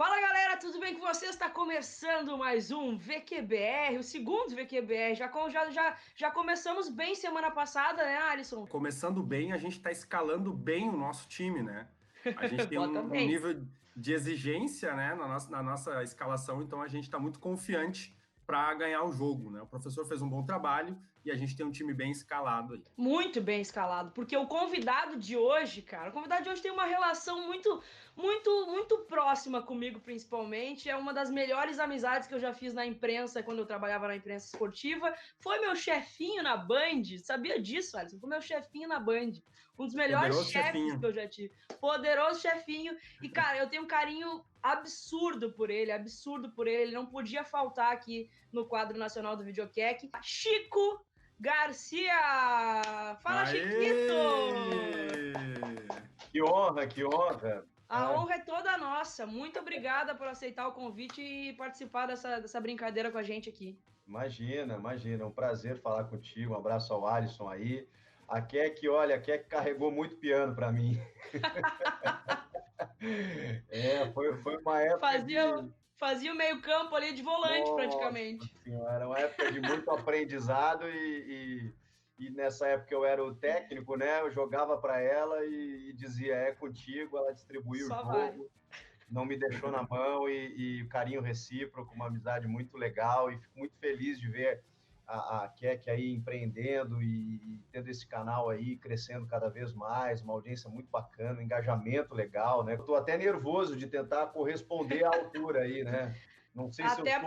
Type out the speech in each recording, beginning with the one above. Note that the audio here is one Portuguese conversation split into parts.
Fala galera, tudo bem com vocês? Está começando mais um VQBR, o segundo VQBR. Já começamos bem semana passada, né, Alisson? Começando bem, a gente está escalando bem o nosso time, né? A gente tem Bota um bem. nível de exigência, né, na nossa escalação, então a gente está muito confiante para ganhar o jogo, né? O professor fez um bom trabalho e a gente tem um time bem escalado aí. Muito bem escalado, porque o convidado de hoje, cara, o convidado de hoje tem uma relação muito próxima comigo, principalmente. É uma das melhores amizades que eu já fiz na imprensa, quando eu trabalhava na imprensa esportiva. Foi meu chefinho na Band, sabia disso, Alisson? Foi meu chefinho na Band. Um dos melhores Poderoso chefes que chefinho. eu já tive. Poderoso chefinho. E, cara, eu tenho um carinho absurdo por ele. Ele não podia faltar aqui no quadro nacional do Videoquec. Chico Garcia! Fala, Chiquito! Aê! Que honra, que honra. A honra é toda nossa. Muito obrigada por aceitar o convite e participar dessa brincadeira com a gente aqui. Imagina, é um prazer falar contigo. Um abraço ao Alisson aí. A Keck, olha, a Keck carregou muito piano para mim. Foi uma época Fazia o meio-campo ali de volante, Nossa praticamente. Senhora, era uma época de muito aprendizado e nessa época eu era o técnico, né? Eu jogava para ela e dizia, é contigo, ela distribuiu Só o vai. jogo. Não me deixou na mão e carinho recíproco, uma amizade muito legal e fico muito feliz de ver a Keck aí empreendendo e tendo esse canal aí crescendo cada vez mais, uma audiência muito bacana, um engajamento legal, né? Eu tô até nervoso de tentar corresponder à altura aí, né? Não sei Até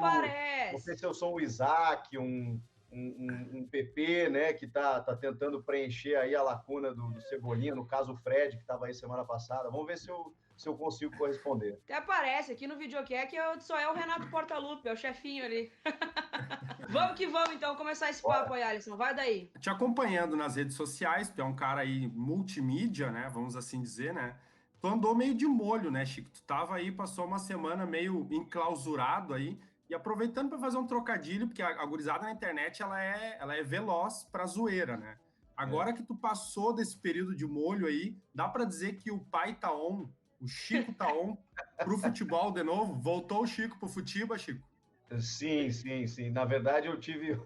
não sei se eu sou o Isaac, um PP, né, que tá tentando preencher aí a lacuna do Cebolinha, no caso o Fred, que estava aí semana passada. Vamos ver se eu consigo corresponder. Até aparece aqui no videoquê que só é o Renato Portaluppi, é o chefinho ali. Vamos que vamos, então, começar esse papo aí, Alisson. Vai daí. Te acompanhando nas redes sociais, tu é um cara aí multimídia, né? Vamos assim dizer, né? Tu andou meio de molho, né, Chico? Tu tava aí, passou uma semana meio enclausurado aí e aproveitando para fazer um trocadilho, porque a gurizada na internet ela é veloz para zoeira, né? Agora que tu passou desse período de molho aí, dá para dizer que o pai tá on, o Chico tá on pro futebol de novo? Voltou o Chico pro futebol, Chico? Sim. Na verdade, eu tive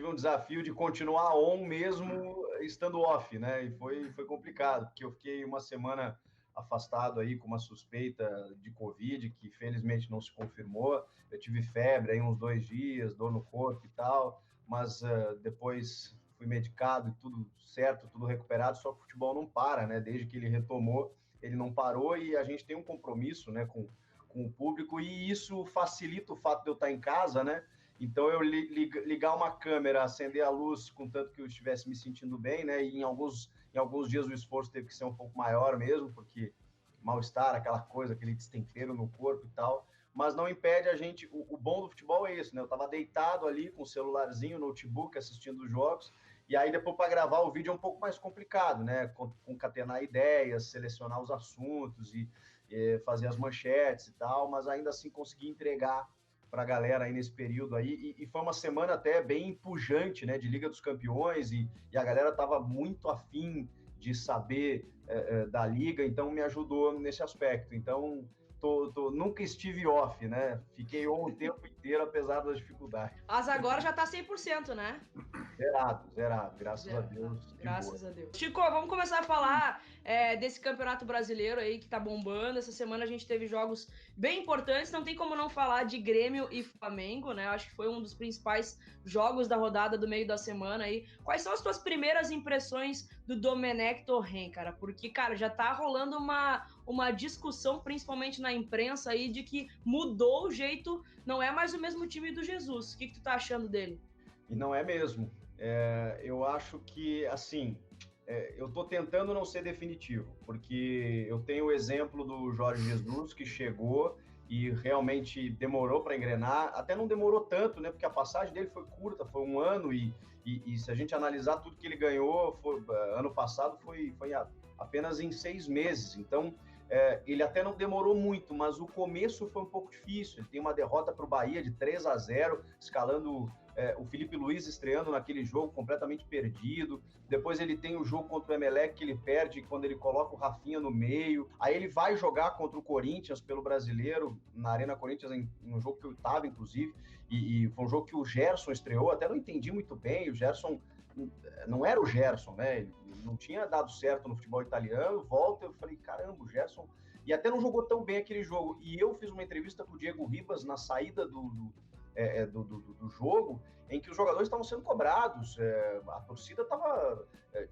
um desafio de continuar on mesmo estando off, né? E foi complicado, porque eu fiquei uma semana afastado aí com uma suspeita de Covid, que felizmente não se confirmou. Eu tive febre aí uns 2 dias, dor no corpo e tal, mas depois fui medicado e tudo certo, tudo recuperado, só que o futebol não para, né? Desde que ele retomou, ele não parou e a gente tem um compromisso, né, com o público, e isso facilita o fato de eu estar em casa, né? Então, eu ligar uma câmera, acender a luz, contanto que eu estivesse me sentindo bem, né? E em alguns dias o esforço teve que ser um pouco maior mesmo, porque mal-estar, aquela coisa, aquele destempero no corpo e tal, mas não impede a gente... O bom do futebol é isso, né? Eu estava deitado ali com o celularzinho, notebook, assistindo os jogos, e aí depois para gravar o vídeo é um pouco mais complicado, né? Concatenar ideias, selecionar os assuntos e fazer as manchetes e tal, mas ainda assim conseguir entregar para a galera aí nesse período aí, e foi uma semana até bem pujante, né, de Liga dos Campeões, e a galera estava muito afim de saber da Liga, então me ajudou nesse aspecto. Então, nunca estive off, né? Fiquei on o tempo inteiro, apesar das dificuldades. Mas agora já tá 100%, né? Zerado, graças a Deus. Graças a Deus. Chico, vamos começar a falar desse campeonato brasileiro aí que tá bombando. Essa semana a gente teve jogos bem importantes, não tem como não falar de Grêmio e Flamengo, né? Acho que foi um dos principais jogos da rodada do meio da semana aí. Quais são as tuas primeiras impressões do Domenech Torrent, cara? Porque, cara, já tá rolando uma discussão, principalmente na imprensa aí, de que mudou o jeito, não é mais o mesmo time do Jesus. O que tu tá achando dele? E não é mesmo. Eu acho que, assim, eu estou tentando não ser definitivo, porque eu tenho o exemplo do Jorge Jesus, que chegou e realmente demorou para engrenar, até não demorou tanto, né? Porque a passagem dele foi curta, foi 1 ano, e se a gente analisar tudo que ele ganhou ano passado, foi apenas em 6 meses. Então, ele até não demorou muito, mas o começo foi um pouco difícil. Ele tem uma derrota para o Bahia de 3-0, escalando o Felipe Luiz estreando naquele jogo completamente perdido. Depois ele tem o jogo contra o Emelec que ele perde quando ele coloca o Rafinha no meio. Aí ele vai jogar contra o Corinthians pelo Brasileiro, na Arena Corinthians, um jogo que eu estava, inclusive, e foi um jogo que o Gerson estreou. Até não entendi muito bem, o Gerson não era o Gerson, né? Ele não tinha dado certo no futebol italiano. Volta, eu falei, caramba, o Gerson... E até não jogou tão bem aquele jogo. E eu fiz uma entrevista com o Diego Ribas na saída do jogo, em que os jogadores estavam sendo cobrados, a torcida estava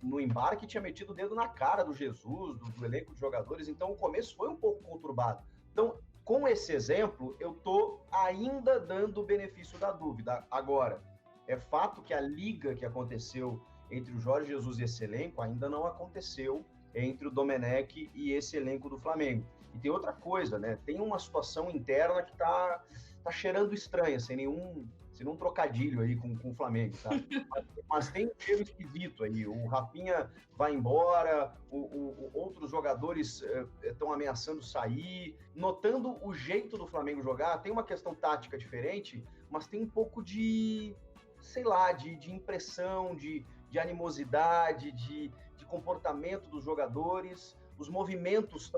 no embarque, tinha metido o dedo na cara do Jesus, do elenco de jogadores, então o começo foi um pouco conturbado. Então, com esse exemplo, eu estou ainda dando o benefício da dúvida. Agora, é fato que a liga que aconteceu entre o Jorge Jesus e esse elenco ainda não aconteceu entre o Domenech e esse elenco do Flamengo. E tem outra coisa, né? Tem uma situação interna que tá cheirando estranha, sem nenhum trocadilho aí com o Flamengo, tá? Mas tem um cheiro esquisito aí. O Rafinha vai embora, outros jogadores estão ameaçando sair. Notando o jeito do Flamengo jogar, tem uma questão tática diferente, mas tem um pouco de, sei lá, de impressão, de animosidade, de comportamento dos jogadores. Os movimentos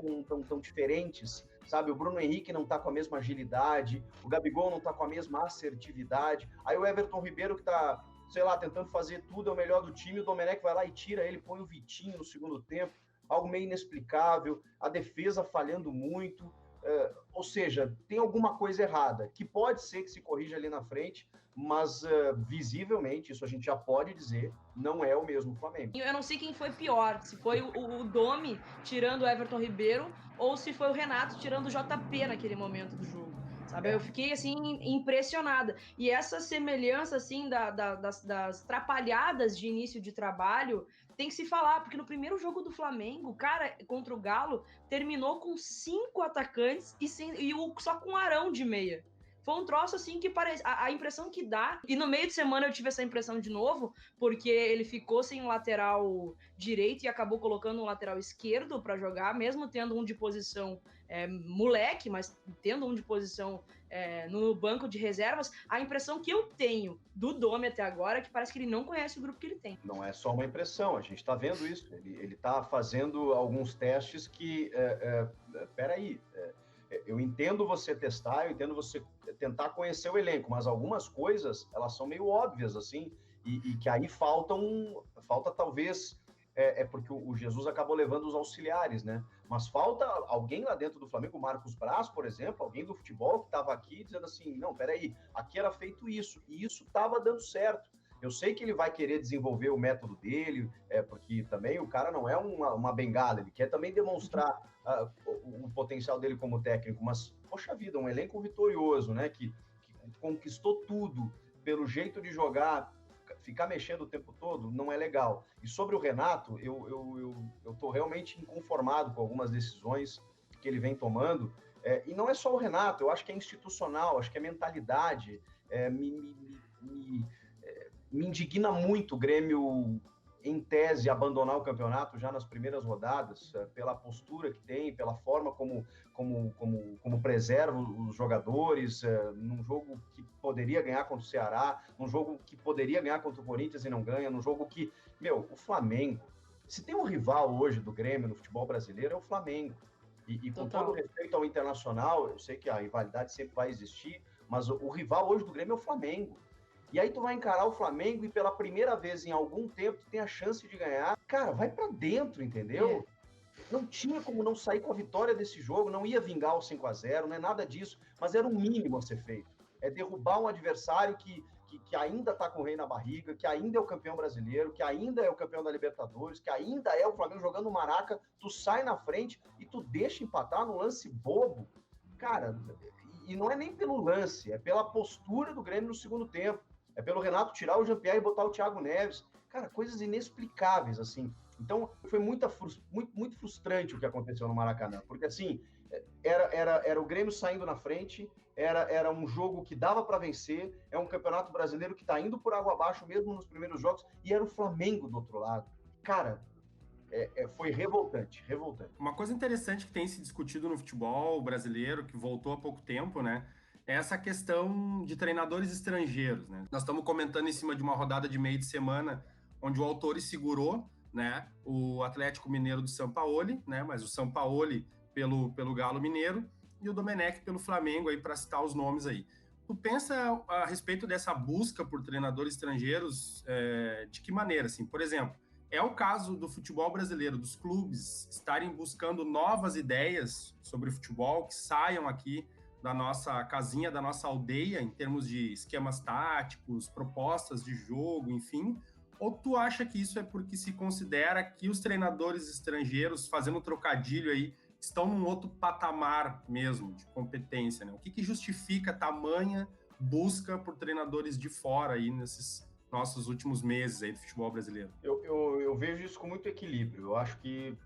tão diferentes, sabe? O Bruno Henrique não tá com a mesma agilidade, o Gabigol não tá com a mesma assertividade, aí o Everton Ribeiro que tá, sei lá, tentando fazer tudo, é o melhor do time, o Domenech vai lá e tira ele, põe o Vitinho no segundo tempo, algo meio inexplicável, a defesa falhando muito, ou seja, tem alguma coisa errada, que pode ser que se corrija ali na frente, mas visivelmente, isso a gente já pode dizer, não é o mesmo Flamengo. Eu não sei quem foi pior, se foi o Domi tirando o Everton Ribeiro ou se foi o Renato tirando o JP naquele momento do jogo, sabe? Eu fiquei, assim, impressionada. E essa semelhança, assim, das trapalhadas de início de trabalho tem que se falar, porque no primeiro jogo do Flamengo, cara, contra o Galo, terminou com 5 atacantes só com o Arão de meia. Foi um troço assim que parece. A impressão que dá. E no meio de semana eu tive essa impressão de novo, porque ele ficou sem um lateral direito e acabou colocando um lateral esquerdo para jogar, mesmo tendo um de posição moleque, mas tendo um de posição no banco de reservas. A impressão que eu tenho do Domi até agora é que parece que ele não conhece o grupo que ele tem. Não é só uma impressão, a gente está vendo isso. Ele está fazendo alguns testes que. Peraí. Eu entendo você testar, eu entendo você tentar conhecer o elenco, mas algumas coisas, elas são meio óbvias, assim, e que aí falta talvez, porque o Jesus acabou levando os auxiliares, né? Mas falta alguém lá dentro do Flamengo, o Marcos Braz, por exemplo, alguém do futebol que estava aqui dizendo assim, não, peraí, aqui era feito isso, e isso estava dando certo. Eu sei que ele vai querer desenvolver o método dele, porque também o cara não é uma bengala, ele quer também demonstrar o potencial dele como técnico, mas, poxa vida, um elenco vitorioso, né, que conquistou tudo pelo jeito de jogar, ficar mexendo o tempo todo, não é legal. E sobre o Renato, eu tô realmente inconformado com algumas decisões que ele vem tomando, e não é só o Renato, eu acho que é institucional, acho que é mentalidade, me indigna muito o Grêmio, em tese, abandonar o campeonato já nas primeiras rodadas, pela postura que tem, pela forma como preserva os jogadores, num jogo que poderia ganhar contra o Ceará, num jogo que poderia ganhar contra o Corinthians e não ganha, num jogo que, o Flamengo, se tem um rival hoje do Grêmio no futebol brasileiro, é o Flamengo. E com todo respeito ao Internacional, eu sei que a rivalidade sempre vai existir, mas o rival hoje do Grêmio é o Flamengo. E aí tu vai encarar o Flamengo e pela primeira vez em algum tempo tu tem a chance de ganhar. Cara, vai pra dentro, entendeu? Não tinha como não sair com a vitória desse jogo, não ia vingar o 5-0, não é nada disso, mas era o mínimo a ser feito. É derrubar um adversário que ainda tá com o rei na barriga, que ainda é o campeão brasileiro, que ainda é o campeão da Libertadores, que ainda é o Flamengo jogando no Maraca, tu sai na frente e tu deixa empatar num lance bobo. Cara, e não é nem pelo lance, é pela postura do Grêmio no segundo tempo. É pelo Renato tirar o Jean-Pierre e botar o Thiago Neves. Cara, coisas inexplicáveis, assim. Então, foi muito frustrante o que aconteceu no Maracanã. Porque, assim, era o Grêmio saindo na frente, era um jogo que dava para vencer, é um campeonato brasileiro que tá indo por água abaixo mesmo nos primeiros jogos, e era o Flamengo do outro lado. Cara, foi revoltante, revoltante. Uma coisa interessante que tem se discutido no futebol brasileiro, que voltou há pouco tempo, né? É essa questão de treinadores estrangeiros, né? Nós estamos comentando em cima de uma rodada de meio de semana, onde o Autori segurou, né, o Atlético Mineiro do Sampaoli, né? Mas o Sampaoli pelo Galo Mineiro e o Domenech pelo Flamengo, aí para citar os nomes aí. Tu pensa a respeito dessa busca por treinadores estrangeiros, de que maneira, assim? Por exemplo, é o caso do futebol brasileiro, dos clubes estarem buscando novas ideias sobre futebol que saiam aqui da nossa casinha, da nossa aldeia, em termos de esquemas táticos, propostas de jogo, enfim? Ou tu acha que isso é porque se considera que os treinadores estrangeiros, fazendo um trocadilho aí, estão num outro patamar mesmo de competência, né? O que justifica tamanha busca por treinadores de fora aí nesses nossos últimos meses aí do futebol brasileiro? Eu vejo isso com muito equilíbrio. Eu acho que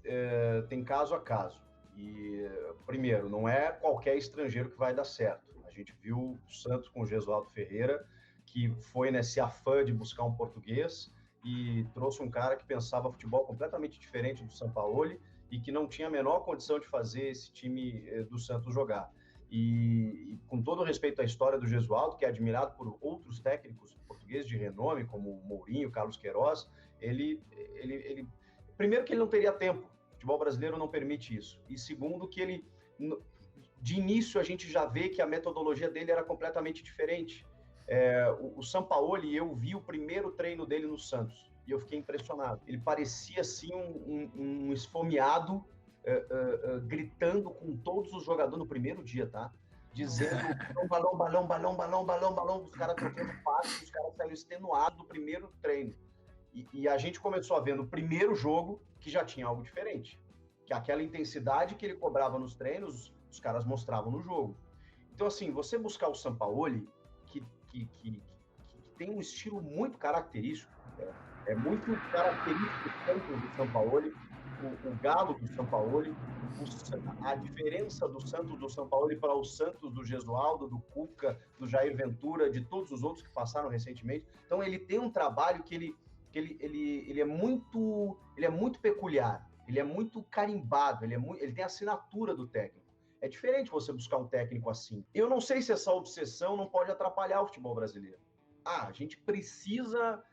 tem caso a caso. E, primeiro, não é qualquer estrangeiro que vai dar certo. A gente viu o Santos com o Gesualdo Ferreira, que foi nesse afã de buscar um português e trouxe um cara que pensava futebol completamente diferente do Sampaoli e que não tinha a menor condição de fazer esse time do Santos jogar. E com todo respeito à história do Gesualdo, que é admirado por outros técnicos portugueses de renome, como Mourinho, Carlos Queiroz, primeiro que ele não teria tempo, o futebol brasileiro não permite isso, e segundo que de início a gente já vê que a metodologia dele era completamente diferente. O Sampaoli, eu vi o primeiro treino dele no Santos, e eu fiquei impressionado. Ele parecia assim um esfomeado, gritando com todos os jogadores no primeiro dia, tá? Dizendo balão, balão, balão, balão, balão, balão, os caras trocando passos, os caras saíram extenuados do primeiro treino. E a gente começou a ver no primeiro jogo que já tinha algo diferente. Que aquela intensidade que ele cobrava nos treinos, os caras mostravam no jogo. Então, assim, você buscar o Sampaoli, que tem um estilo muito característico, é muito característico do Sampaoli, o Galo do Sampaoli, a diferença do Santos do Sampaoli para o Santos do Gesualdo, do Cuca, do Jair Ventura, de todos os outros que passaram recentemente. Então ele tem um trabalho que ele é muito peculiar, ele é muito carimbado, ele tem a assinatura do técnico. É diferente você buscar um técnico assim. Eu não sei se essa obsessão não pode atrapalhar o futebol brasileiro. A gente precisa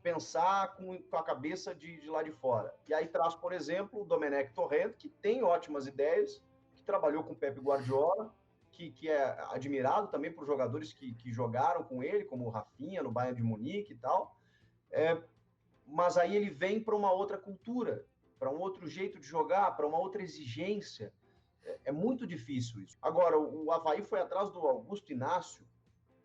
pensar com a cabeça de lá de fora. E aí traz, por exemplo, o Domenech Torrent, que tem ótimas ideias, que trabalhou com o Pep Guardiola, que é admirado também por jogadores que jogaram com ele, como o Rafinha, no Bayern de Munique e tal. Mas aí ele vem para uma outra cultura, para um outro jeito de jogar, para uma outra exigência. É muito difícil isso. Agora, o Avaí foi atrás do Augusto Inácio,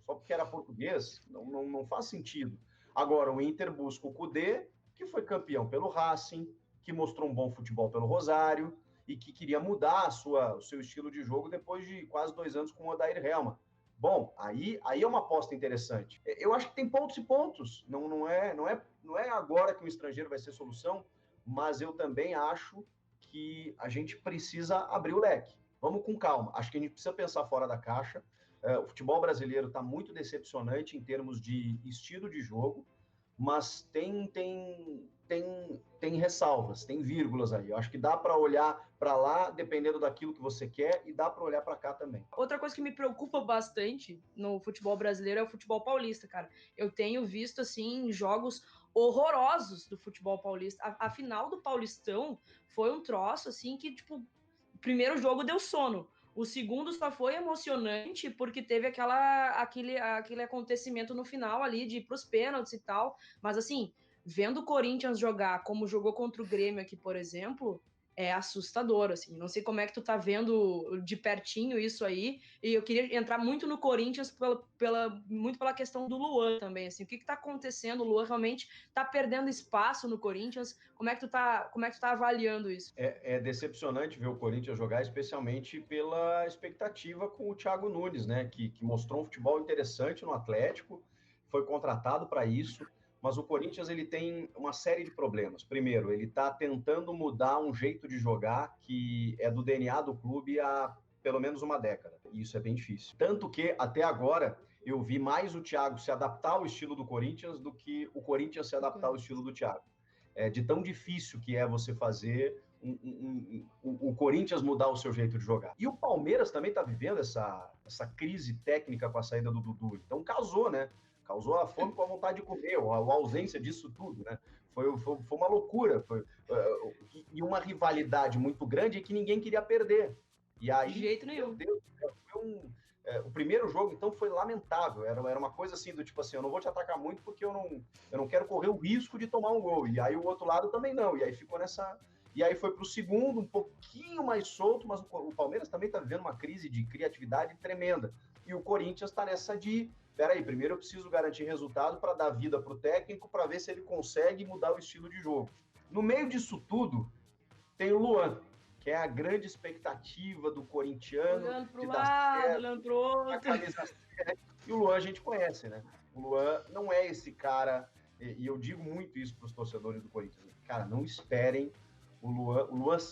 só porque era português, não faz sentido. Agora, o Inter busca o Kudê, que foi campeão pelo Racing, que mostrou um bom futebol pelo Rosário e que queria mudar o seu estilo de jogo depois de quase 2 anos com o Odair Helman. Bom, aí é uma aposta interessante. Eu acho que tem pontos e pontos. Não é agora que o estrangeiro vai ser solução, mas eu também acho que a gente precisa abrir o leque. Vamos com calma. Acho que a gente precisa pensar fora da caixa. O futebol brasileiro está muito decepcionante em termos de estilo de jogo, mas tem ressalvas, tem vírgulas aí. Eu acho que dá para olhar para lá, dependendo daquilo que você quer, e dá para olhar para cá também. Outra coisa que me preocupa bastante no futebol brasileiro é o futebol paulista, cara. Eu tenho visto, assim, jogos horrorosos do futebol paulista. A final do Paulistão foi um troço, assim, que, tipo, o primeiro jogo deu sono. O segundo só foi emocionante porque teve aquele acontecimento no final ali de ir pros pênaltis e tal. Mas, assim, vendo o Corinthians jogar como jogou contra o Grêmio aqui, por exemplo, é assustador, assim. Não sei como é que tu tá vendo de pertinho isso aí. E eu queria entrar muito no Corinthians muito pela questão do Luan também, assim. O que tá acontecendo? O Luan realmente tá perdendo espaço no Corinthians. Como é que tu tá avaliando isso? É decepcionante ver o Corinthians jogar, especialmente pela expectativa com o Thiago Nunes, né? Que mostrou um futebol interessante no Atlético, foi contratado para isso. Mas o Corinthians ele tem uma série de problemas. Primeiro, ele está tentando mudar um jeito de jogar que é do DNA do clube há pelo menos uma década. E isso é bem difícil. Tanto que, até agora, eu vi mais o Thiago se adaptar ao estilo do Corinthians do que o Corinthians se adaptar ao estilo do Thiago. de tão difícil que é você fazer o Corinthians mudar o seu jeito de jogar. E o Palmeiras também está vivendo essa crise técnica com a saída do Dudu. Então casou, né? Causou a fome com a vontade de comer, a ausência disso tudo, né? Foi uma loucura. E uma rivalidade muito grande que ninguém queria perder. E aí, de jeito nenhum. Meu Deus, o primeiro jogo, então, foi lamentável. Era uma coisa assim, do tipo assim, eu não vou te atacar muito porque eu não quero correr o risco de tomar um gol. E aí o outro lado também não. E aí ficou nessa... E aí foi para o segundo, um pouquinho mais solto, mas o Palmeiras também está vivendo uma crise de criatividade tremenda. E o Corinthians está nessa de... Peraí, primeiro eu preciso garantir resultado para dar vida para o técnico, para ver se ele consegue mudar o estilo de jogo. No meio disso tudo, tem o Luan, que é a grande expectativa do corintiano. Olhando para o lado, olhando para o outro. E o Luan a gente conhece, né? O Luan não é esse cara, e eu digo muito isso para os torcedores do Corinthians. Cara, não esperem o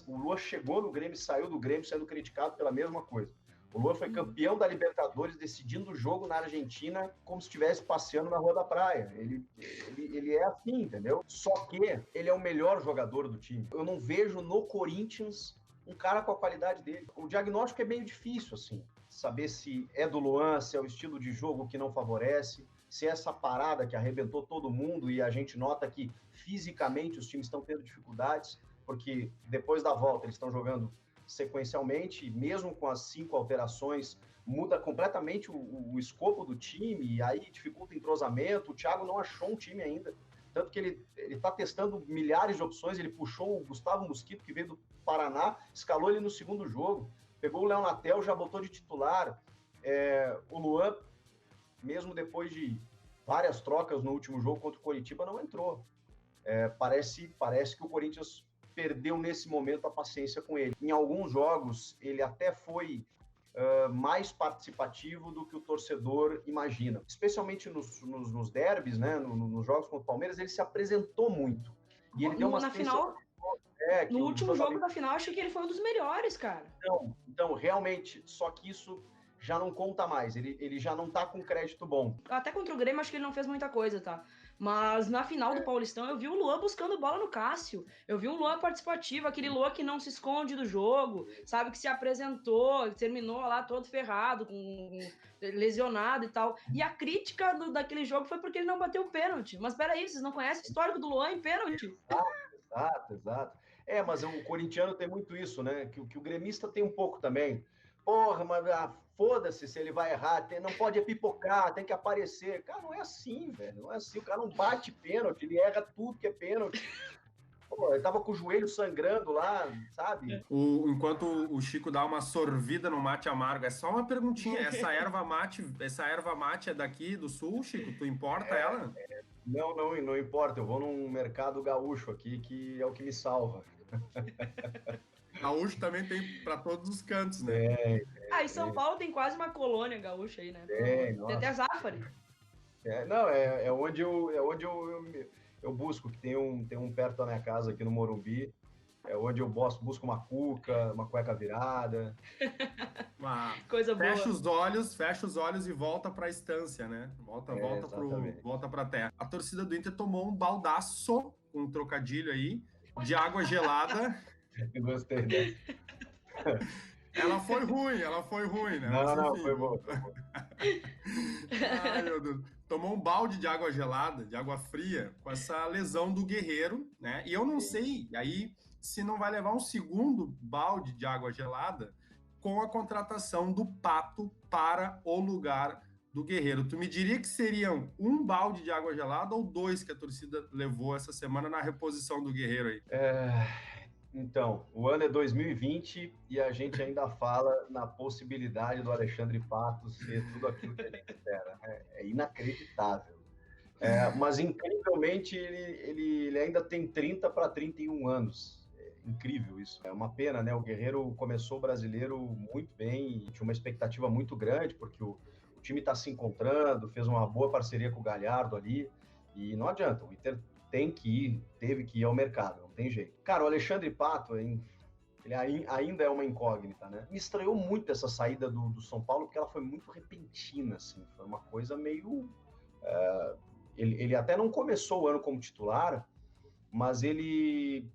Luan chegou no Grêmio, saiu do Grêmio sendo criticado pela mesma coisa. O Luan foi campeão da Libertadores, decidindo o jogo na Argentina como se estivesse passeando na Rua da Praia. Ele é assim, entendeu? Só que ele é o melhor jogador do time. Eu não vejo no Corinthians um cara com a qualidade dele. O diagnóstico é meio difícil, assim. Saber se é do Luan, se é o estilo de jogo que não favorece, se é essa parada que arrebentou todo mundo e a gente nota que fisicamente os times estão tendo dificuldades, porque depois da volta eles estão jogando sequencialmente, mesmo com as 5 alterações, muda completamente o escopo do time, e aí dificulta o entrosamento. O Thiago não achou um time ainda, tanto que ele está testando milhares de opções. Ele puxou o Gustavo Mosquito, que veio do Paraná, escalou ele no segundo jogo, pegou o Léo Natel, já botou de titular. O Luan, mesmo depois de várias trocas no último jogo contra o Coritiba, não entrou. Parece que o Corinthians perdeu nesse momento a paciência com ele. Em alguns jogos, ele até foi mais participativo do que o torcedor imagina. Especialmente nos derbys, né? Nos jogos contra o Palmeiras, ele se apresentou muito. E ele deu uma final, no último jogo da final, achei que ele foi um dos melhores, cara. Então, realmente, só que isso já não conta mais. Ele já não tá com crédito bom. Até contra o Grêmio, acho que ele não fez muita coisa, tá? Mas na final do Paulistão, eu vi o Luan buscando bola no Cássio. Eu vi um Luan participativo, aquele Luan que não se esconde do jogo, sabe? Que se apresentou, terminou lá todo ferrado, lesionado e tal. E a crítica daquele jogo foi porque ele não bateu o pênalti. Mas peraí, vocês não conhecem o histórico do Luan em pênalti? Exato. Mas o corintiano tem muito isso, né? Que o gremista tem um pouco também. Porra, mas foda-se se ele vai errar, não pode pipocar, tem que aparecer. Cara, não é assim, velho, não é assim. O cara não bate pênalti, ele erra tudo que é pênalti. Pô, ele tava com o joelho sangrando lá, sabe? Enquanto o Chico dá uma sorvida no mate amargo, é só uma perguntinha, essa erva mate é daqui do sul, Chico? Tu importa ela? Não importa, eu vou num mercado gaúcho aqui, que é o que me salva. Gaúcho também tem para todos os cantos, né? Em São Paulo tem quase uma colônia gaúcha aí, né? Tem até Zafari. É onde eu busco, que tem um perto da minha casa aqui no Morumbi, é onde eu busco uma cuca, uma cueca virada. Coisa boa. Fecha os olhos e volta para a estância, né? Volta para a terra. A torcida do Inter tomou um baldaço, um trocadilho aí, de água gelada. Eu gostei dessa. Ela foi ruim, né? Não, foi boa. Ai, meu Deus. Tomou um balde de água gelada, de água fria, com essa lesão do Guerreiro, né? E eu não sei, aí, se não vai levar um segundo balde de água gelada com a contratação do Pato para o lugar do Guerreiro. Tu me diria que seriam um balde de água gelada ou 2 que a torcida levou essa semana na reposição do Guerreiro aí? Então, o ano é 2020 e a gente ainda fala na possibilidade do Alexandre Pato ser tudo aquilo que a gente espera. É inacreditável. Mas, incrivelmente, ele ainda tem 30 para 31 anos. É incrível isso. É uma pena, né? O Guerreiro começou o brasileiro muito bem, tinha uma expectativa muito grande, porque o time está se encontrando, fez uma boa parceria com o Galhardo ali, e não adianta, o Inter teve que ir ao mercado, não tem jeito. Cara, o Alexandre Pato, ele ainda é uma incógnita, né? Me estranhou muito essa saída do São Paulo, porque ela foi muito repentina, assim, foi uma coisa meio... Ele até não começou o ano como titular, mas ele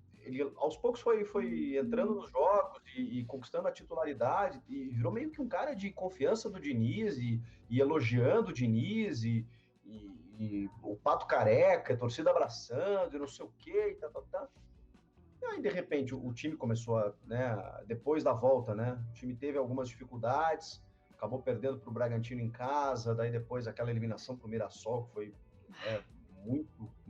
aos poucos foi entrando nos jogos e conquistando a titularidade e virou meio que um cara de confiança do Diniz e elogiando o Diniz e o Pato Careca, a torcida abraçando e não sei o quê, e tá. E aí, de repente, o time começou né, depois da volta, né? O time teve algumas dificuldades, acabou perdendo para o Bragantino em casa, daí depois aquela eliminação para o Mirassol, que foi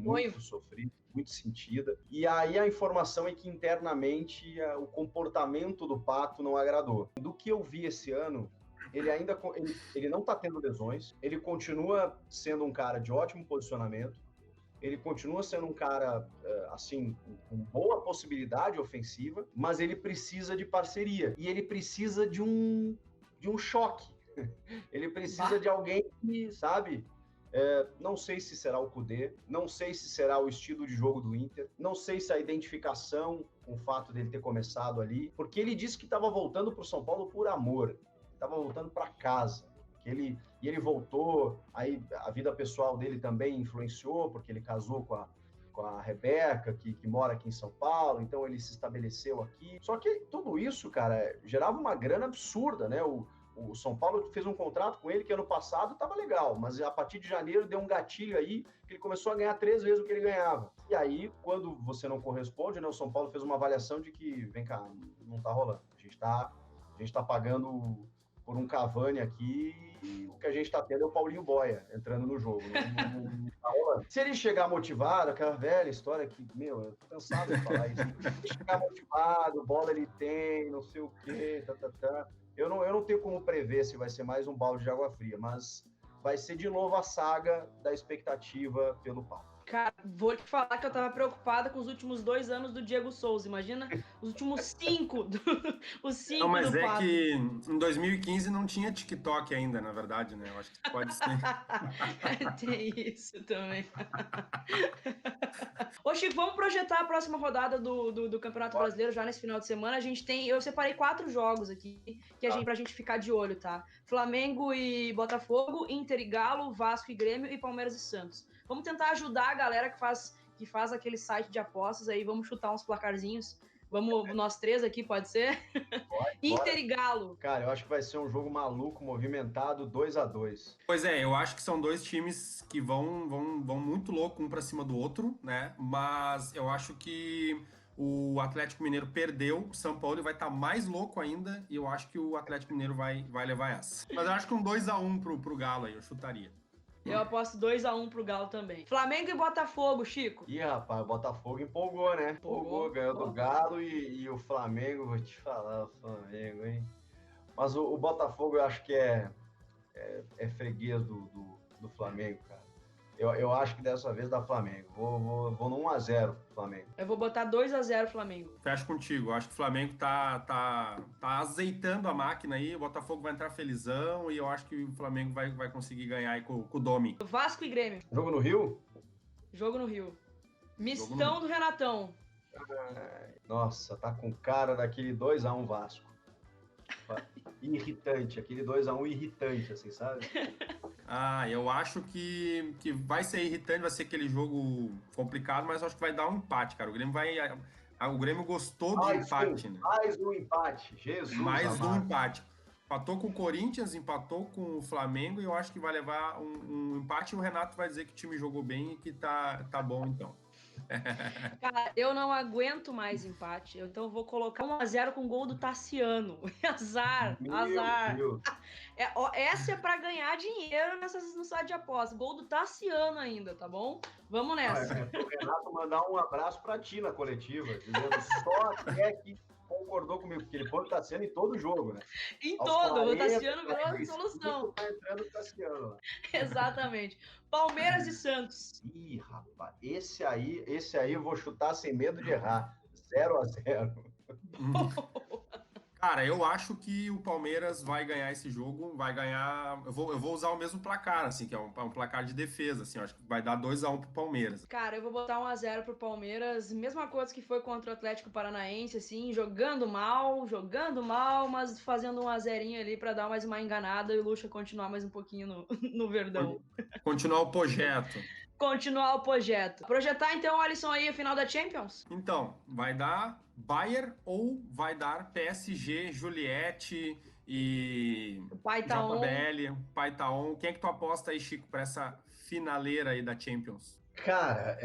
muito sofrida, muito sentida. E aí a informação é que internamente o comportamento do Pato não agradou. Do que eu vi esse ano, ele não está tendo lesões, ele continua sendo um cara de ótimo posicionamento, ele continua sendo um cara, assim, com boa possibilidade ofensiva, mas ele precisa de parceria. E ele precisa de um choque. Ele precisa de alguém que, sabe? Não sei se será o Kudê, não sei se será o estilo de jogo do Inter, não sei se a identificação com o fato dele ter começado ali, porque ele disse que estava voltando para o São Paulo por amor, estava voltando para casa. E ele voltou, aí a vida pessoal dele também influenciou, porque ele casou com a Rebeca, que mora aqui em São Paulo, então ele se estabeleceu aqui. Só que tudo isso, cara, gerava uma grana absurda, né? O São Paulo fez um contrato com ele que ano passado estava legal, mas a partir de janeiro deu um gatilho aí que ele começou a ganhar 3 vezes o que ele ganhava. E aí, quando você não corresponde, né? O São Paulo fez uma avaliação de que, vem cá, não tá rolando. A gente tá pagando por um Cavani aqui e o que a gente está tendo é o Paulinho Boia entrando no jogo. Não tá rolando. Se ele chegar motivado, aquela velha história que, eu tô cansado de falar isso. Se ele chegar motivado, bola ele tem, não sei o quê, Eu não tenho como prever se vai ser mais um balde de água fria, mas vai ser de novo a saga da expectativa pelo Pato. Cara, vou te falar que eu tava preocupada com os últimos 2 anos do Diego Souza. Imagina os últimos 5 os 5 não, mas do é Pato. que em 2015 não tinha TikTok ainda, na verdade, né? Eu acho que pode ser. Tem isso também. Ô, Chico, vamos projetar a próxima rodada do Campeonato Brasileiro já nesse final de semana. Eu separei 4 jogos aqui pra gente ficar de olho, tá? Flamengo e Botafogo, Inter e Galo, Vasco e Grêmio e Palmeiras e Santos. Vamos tentar ajudar a galera que faz aquele site de apostas aí. Vamos chutar uns placarzinhos. Vamos nós 3 aqui, pode ser? Inter e Galo. Cara, eu acho que vai ser um jogo maluco, movimentado, 2-2. Pois é, eu acho que são 2 times que vão muito louco um para cima do outro, né? Mas eu acho que o Atlético Mineiro perdeu, o São Paulo vai estar mais louco ainda, e eu acho que o Atlético Mineiro vai levar essa. Mas eu acho que um 2-1 pro Galo aí, eu chutaria. Eu aposto 2-1 pro Galo também. Flamengo e Botafogo, Chico. Ih, rapaz, o Botafogo empolgou, né? Empolgou, ganhou do Galo e o Flamengo, vou te falar, o Flamengo, hein? Mas o Botafogo eu acho que é freguês do Flamengo, cara. Eu acho que dessa vez dá Flamengo. Vou no 1-0 Flamengo. Eu vou botar 2-0 Flamengo. Fecho contigo. Eu acho que o Flamengo tá azeitando a máquina aí. O Botafogo vai entrar felizão e eu acho que o Flamengo vai conseguir ganhar aí com o Domi. Vasco e Grêmio. Jogo no Rio? Jogo no Rio. Mistão do Renatão. Nossa, tá com cara daquele 2-1 Vasco. Irritante, aquele 2-1 irritante, assim, sabe? Eu acho que vai ser irritante, vai ser aquele jogo complicado, mas eu acho que vai dar um empate, cara. O Grêmio gostou do empate, né? Mais um empate, Jesus. Mais um empate. Empatou com o Corinthians, empatou com o Flamengo e eu acho que vai levar um empate e o Renato vai dizer que o time jogou bem e que tá bom, então. Cara, eu não aguento mais empate, então eu vou colocar 1-0 com gol do Tassiano. Azar. Essa é pra ganhar dinheiro no site de aposta. Gol do Tassiano ainda, tá bom? Vamos nessa. O Renato mandar um abraço pra ti na coletiva, dizendo só até que concordou comigo, porque ele põe o Tassiano em todo jogo, né? Em todo, o Tassiano virou a solução. Tá entrando o Tassiano. Exatamente. Palmeiras e Santos. Ih, rapaz, esse aí eu vou chutar sem medo de errar. 0-0. Cara, eu acho que o Palmeiras vai ganhar esse jogo, vai ganhar... Eu vou usar o mesmo placar, assim, que é um placar de defesa, assim, eu acho que vai dar 2-1 pro Palmeiras. Cara, eu vou botar 1-0 pro Palmeiras, mesma coisa que foi contra o Atlético Paranaense, assim, jogando mal, mas fazendo 1-0 ali pra dar mais uma enganada e o Lucha continuar mais um pouquinho no Verdão. Continuar o projeto. continuar o projeto. Projetar, então, Alisson, aí a final da Champions? Então, vai dar Bayern ou vai dar PSG, Juliette e JBL, Paitaon. Quem é que tu aposta aí, Chico, para essa finaleira aí da Champions? Cara,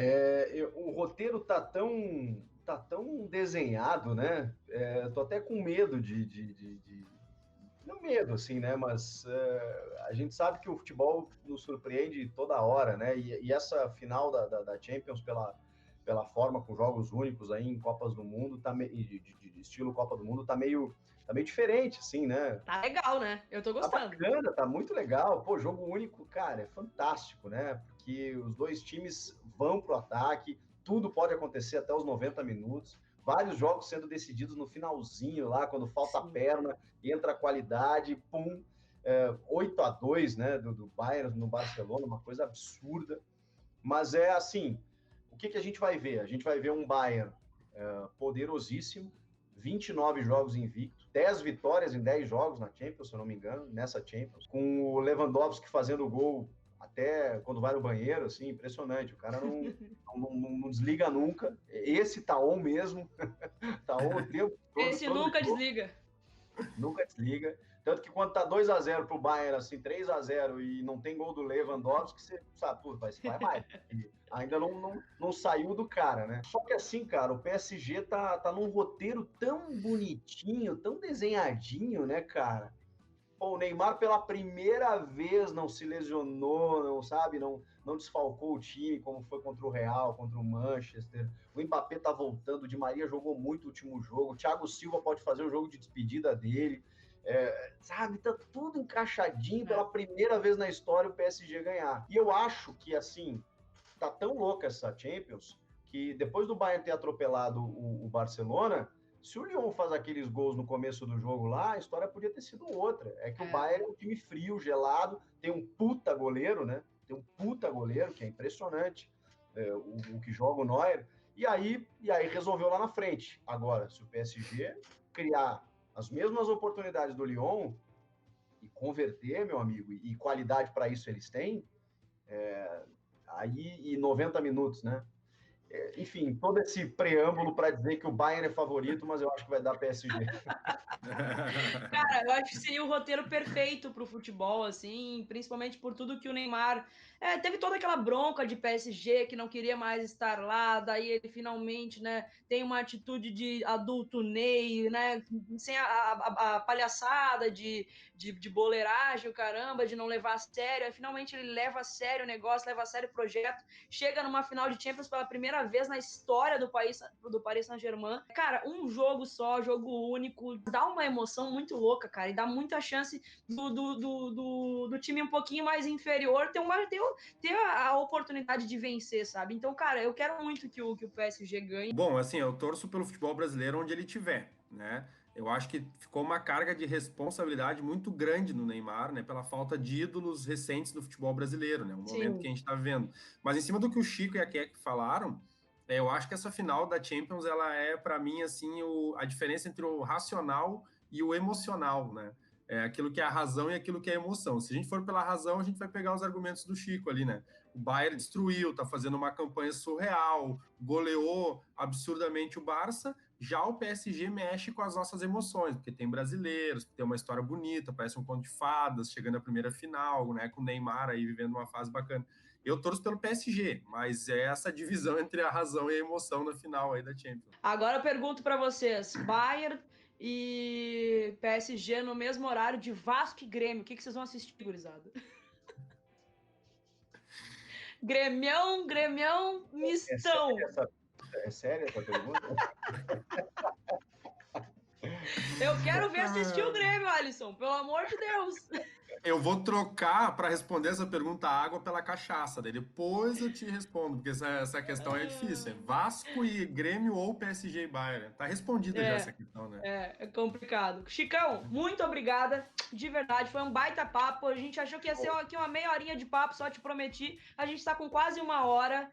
o roteiro tá tão desenhado, né? Tô até com medo não medo, assim, né? Mas a gente sabe que o futebol nos surpreende toda hora, né? E essa final da Champions, pela forma, com jogos únicos aí em Copas do Mundo, de estilo Copa do Mundo, tá meio diferente, assim, né? Tá legal, né? Eu tô gostando. Tá bacana, tá muito legal. Pô, jogo único, cara, é fantástico, né? Porque os dois times vão pro ataque, tudo pode acontecer até os 90 minutos. Vários jogos sendo decididos no finalzinho lá, quando falta a perna, entra a qualidade, pum, 8-2, né, do Bayern no Barcelona, uma coisa absurda. Mas é assim, o que a gente vai ver? A gente vai ver um Bayern poderosíssimo, 29 jogos invicto, 10 vitórias em 10 jogos na Champions, se eu não me engano, nessa Champions, com o Lewandowski fazendo gol até quando vai no banheiro, assim, impressionante. O cara não desliga nunca. Esse Taon mesmo, Taon o tempo todo. Esse nunca desliga. Nunca desliga. Tanto que quando tá 2-0 pro Bayern, assim, 3-0 e não tem gol do Lewandowski, você sabe, pô, vai mais. Ainda não saiu do cara, né? Só que assim, cara, o PSG tá num roteiro tão bonitinho, tão desenhadinho, né, cara? Pô, o Neymar pela primeira vez não se lesionou, não desfalcou o time, como foi contra o Real, contra o Manchester. O Mbappé tá voltando, o Di Maria jogou muito o último jogo, o Thiago Silva pode fazer o jogo de despedida dele. Sabe, tá tudo encaixadinho, pela primeira vez na história o PSG ganhar. E eu acho que, assim, tá tão louca essa Champions, que depois do Bayern ter atropelado o Barcelona, se o Lyon faz aqueles gols no começo do jogo lá, a história podia ter sido outra. É que o Bayern é um time frio, gelado, tem um puta goleiro, né? Tem um puta goleiro, que é impressionante, o que joga o Neuer. E aí resolveu lá na frente. Agora, se o PSG criar as mesmas oportunidades do Lyon e converter, meu amigo, e qualidade para isso eles têm, aí e 90 minutos, né? Enfim, todo esse preâmbulo para dizer que o Bayern é favorito, mas eu acho que vai dar PSG. Cara, eu acho que seria o roteiro perfeito para o futebol, assim, principalmente por tudo que o Neymar... teve toda aquela bronca de PSG que não queria mais estar lá, daí ele finalmente, né, tem uma atitude de adulto Ney, né, sem a palhaçada de boleiragem, o caramba, de não levar a sério. Aí, finalmente ele leva a sério o negócio, leva a sério o projeto, chega numa final de Champions pela primeira vez na história do Paris Saint-Germain. Cara, um jogo só, jogo único, dá uma emoção muito louca, cara, e dá muita chance do time um pouquinho mais inferior ter a oportunidade de vencer, sabe? Então, cara, eu quero muito que o PSG ganhe. Bom, assim, eu torço pelo futebol brasileiro onde ele estiver, né? Eu acho que ficou uma carga de responsabilidade muito grande no Neymar, né? Pela falta de ídolos recentes do futebol brasileiro, né? Um momento que a gente está vivendo. Mas em cima do que o Chico e a Kek falaram, eu acho que essa final da Champions, ela é, para mim, assim, a diferença entre o racional e o emocional, né? É aquilo que é a razão e aquilo que é a emoção. Se a gente for pela razão, a gente vai pegar os argumentos do Chico ali, né? O Bayern destruiu, tá fazendo uma campanha surreal, goleou absurdamente o Barça. Já o PSG mexe com as nossas emoções, porque tem brasileiros, tem uma história bonita, parece um conto de fadas, chegando à primeira final, né? Com o Neymar aí vivendo uma fase bacana. Eu torço pelo PSG, mas é essa divisão entre a razão e a emoção na final aí da Champions. Agora eu pergunto para vocês, Bayern e PSG no mesmo horário de Vasco e Grêmio, o que vocês vão assistir, gurizada? Grêmião, mistão. É séria essa pergunta? Eu quero ver assistir o Grêmio, Alisson, pelo amor de Deus. Eu vou trocar para responder essa pergunta a água pela cachaça, daí depois eu te respondo, porque essa questão é difícil. É Vasco e Grêmio ou PSG e Bayern? Tá respondida já essa questão, né? É complicado. Chicão, muito obrigada, de verdade, foi um baita papo. A gente achou que ia ser aqui uma meia horinha de papo, só te prometi. A gente tá com quase 1 hora.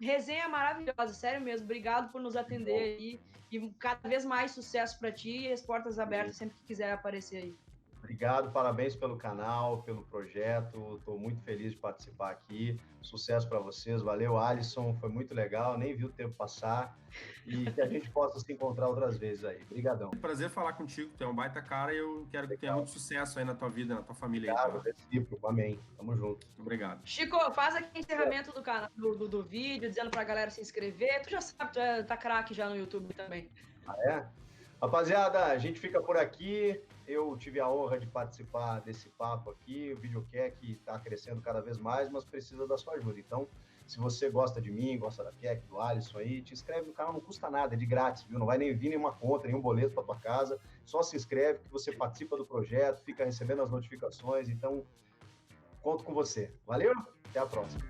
Resenha maravilhosa, sério mesmo. Obrigado por nos atender aí. E cada vez mais sucesso para ti e as portas abertas sempre que quiser aparecer aí. Obrigado, parabéns pelo canal, pelo projeto. Estou muito feliz de participar aqui. Sucesso para vocês. Valeu, Alisson. Foi muito legal. Nem vi o tempo passar. E que a gente possa se encontrar outras vezes aí. Obrigadão. Prazer falar contigo. Tu é um baita cara e eu quero que tenha muito sucesso aí na tua vida, na tua família. Obrigado, recíproco. Amém. Tamo junto. Obrigado. Chico, faz aqui o encerramento do canal, do vídeo, dizendo pra galera se inscrever. Tu já sabe, tu tá craque já no YouTube também. Ah, é? Rapaziada, a gente fica por aqui. Eu tive a honra de participar desse papo aqui. O videocast está crescendo cada vez mais, mas precisa da sua ajuda. Então, se você gosta de mim, gosta da Keck, do Alisson aí, te inscreve no canal, não custa nada, é de grátis, viu? Não vai nem vir nenhuma conta, nenhum boleto para tua casa. Só se inscreve que você participa do projeto, fica recebendo as notificações. Então, conto com você. Valeu? Até a próxima.